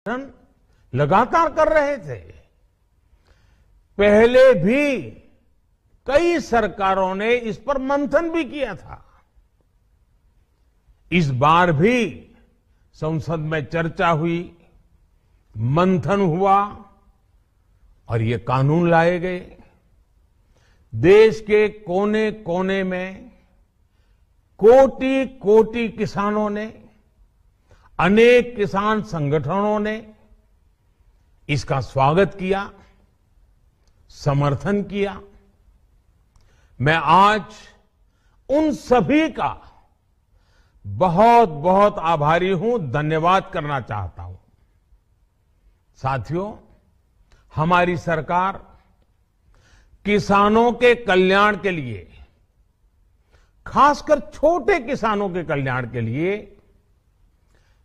मंथन लगातार कर रहे थे। पहले भी कई सरकारों ने इस पर मंथन भी किया था। इस बार भी संसद में चर्चा हुई, मंथन हुआ और ये कानून लाए गए। देश के कोने कोने में कोटि कोटि किसानों ने, अनेक किसान संगठनों ने इसका स्वागत किया, समर्थन किया। मैं आज उन सभी का बहुत बहुत आभारी हूं, धन्यवाद करना चाहता हूं। साथियों, हमारी सरकार किसानों के कल्याण के लिए, खासकर छोटे किसानों के कल्याण के लिए,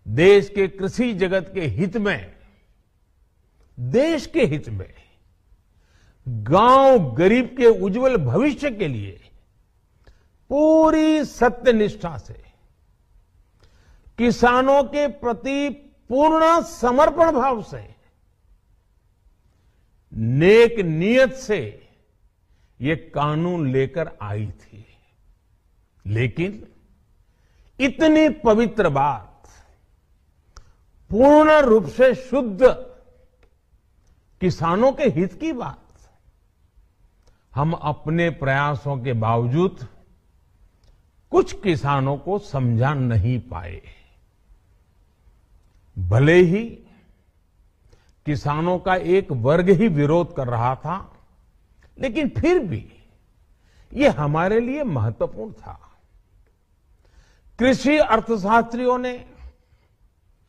देश के कृषि जगत के हित में, देश के हित में, गांव गरीब के उज्जवल भविष्य के लिए पूरी सत्यनिष्ठा से, किसानों के प्रति पूर्ण समर्पण भाव से, नेक नियत से ये कानून लेकर आई थी। लेकिन इतनी पवित्र बात, पूर्ण रूप से शुद्ध किसानों के हित की बात, हम अपने प्रयासों के बावजूद कुछ किसानों को समझा नहीं पाए। भले ही किसानों का एक वर्ग ही विरोध कर रहा था, लेकिन फिर भी ये हमारे लिए महत्वपूर्ण था। कृषि अर्थशास्त्रियों ने,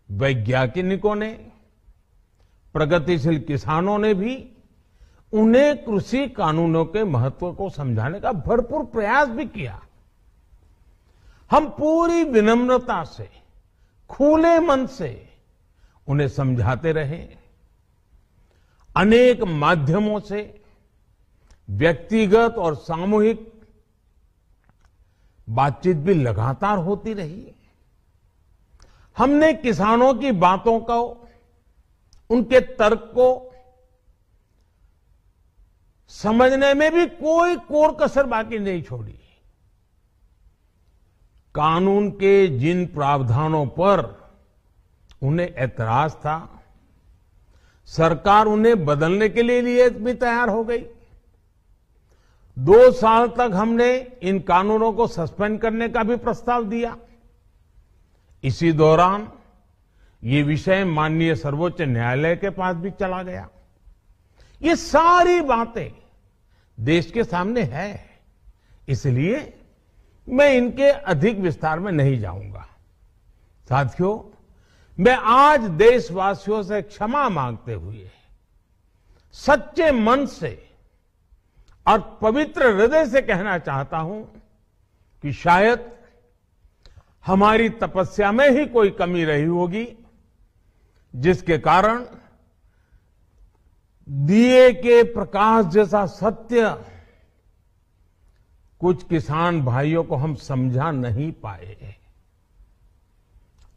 वैज्ञानिकों ने, प्रगतिशील किसानों ने भी उन्हें कृषि कानूनों के महत्व को समझाने का भरपूर प्रयास भी किया। हम पूरी विनम्रता से, खुले मन से उन्हें समझाते रहे। अनेक माध्यमों से व्यक्तिगत और सामूहिक बातचीत भी लगातार होती रही। हमने किसानों की बातों को, उनके तर्क को समझने में भी कोई कोर कसर बाकी नहीं छोड़ी। कानून के जिन प्रावधानों पर उन्हें ऐतराज था, सरकार उन्हें बदलने के लिए भी तैयार हो गई। 2 साल तक हमने इन कानूनों को सस्पेंड करने का भी प्रस्ताव दिया। इसी दौरान ये विषय माननीय सर्वोच्च न्यायालय के पास भी चला गया। ये सारी बातें देश के सामने है, इसलिए मैं इनके अधिक विस्तार में नहीं जाऊंगा। साथियों, मैं आज देशवासियों से क्षमा मांगते हुए सच्चे मन से और पवित्र हृदय से कहना चाहता हूं कि शायद हमारी तपस्या में ही कोई कमी रही होगी, जिसके कारण दिए के प्रकाश जैसा सत्य कुछ किसान भाइयों को हम समझा नहीं पाए।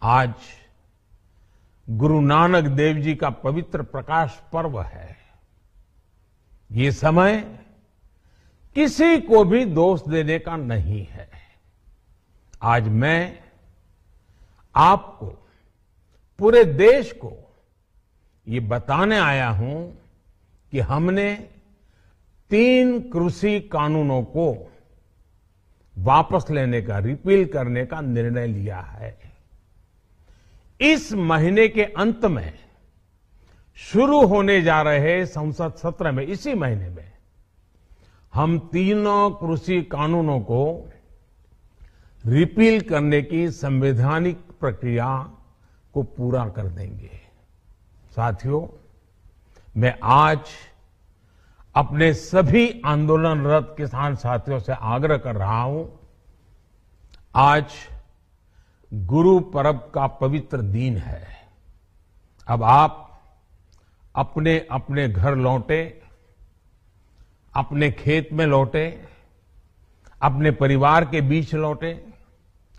आज गुरु नानक देव जी का पवित्र प्रकाश पर्व है। ये समय किसी को भी दोष देने का नहीं है। आज मैं आपको, पूरे देश को ये बताने आया हूं कि हमने 3 कृषि कानूनों को वापस लेने का, रिपील करने का निर्णय लिया है। इस महीने के अंत में शुरू होने जा रहे संसद सत्र में, इसी महीने में, हम तीनों कृषि कानूनों को रिपील करने की संवैधानिक प्रक्रिया को पूरा कर देंगे। साथियों, मैं आज अपने सभी आंदोलनरत किसान साथियों से आग्रह कर रहा हूं, आज गुरु पर्व का पवित्र दिन है। अब आप अपने अपने घर लौटे, अपने खेत में लौटे, अपने परिवार के बीच लौटे।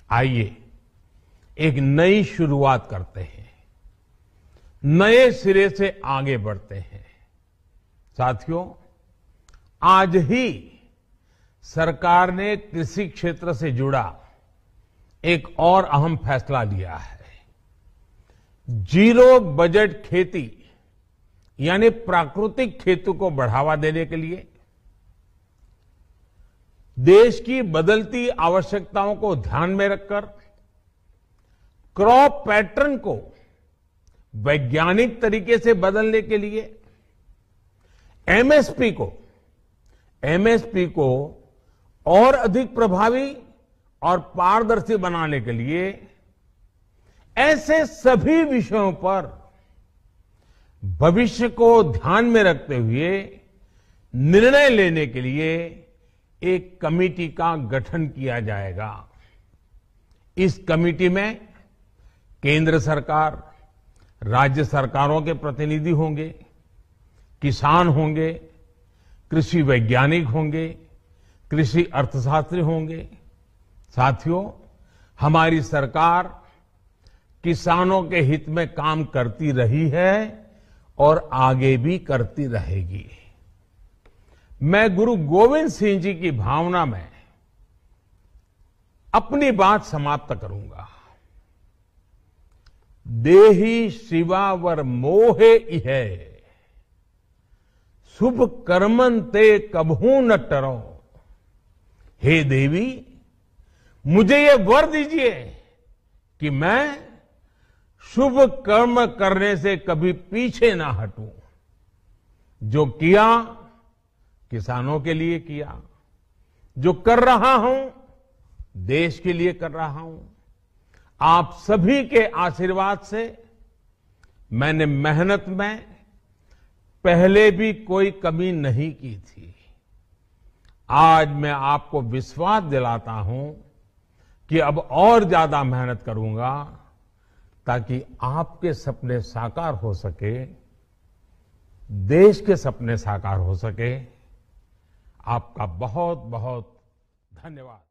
आइए एक नई शुरुआत करते हैं। नए सिरे से आगे बढ़ते हैं। साथियों, आज ही सरकार ने कृषि क्षेत्र से जुड़ा एक और अहम फैसला लिया है। जीरो बजट खेती यानी प्राकृतिक खेती को बढ़ावा देने के लिए देश की बदलती आवश्यकताओं को ध्यान में रखकर क्रॉप पैटर्न को वैज्ञानिक तरीके से बदलने के लिए एमएसपी को और अधिक प्रभावी और पारदर्शी बनाने के लिए ऐसे सभी विषयों पर भविष्य को ध्यान में रखते हुए निर्णय लेने के लिए एक कमेटी का गठन किया जाएगा। इस कमेटी में केंद्र सरकार, राज्य सरकारों के प्रतिनिधि होंगे, किसान होंगे, कृषि वैज्ञानिक होंगे, कृषि अर्थशास्त्री होंगे। साथियों, हमारी सरकार किसानों के हित में काम करती रही है और आगे भी करती रहेगी। मैं गुरु गोविंद सिंह जी की भावना में अपनी बात समाप्त करूंगा। देहि शिवावर मोहे इहे, शुभ कर्मन ते कबहू न टरो। हे देवी, मुझे ये वर दीजिए कि मैं शुभ कर्म करने से कभी पीछे ना हटूं। जो किया किसानों के लिए किया, जो कर रहा हूं देश के लिए कर रहा हूं। आप सभी के आशीर्वाद से मैंने मेहनत में पहले भी कोई कमी नहीं की थी। आज मैं आपको विश्वास दिलाता हूं कि अब और ज्यादा मेहनत करूंगा ताकि आपके सपने साकार हो सके, देश के सपने साकार हो सके। आपका बहुत बहुत धन्यवाद।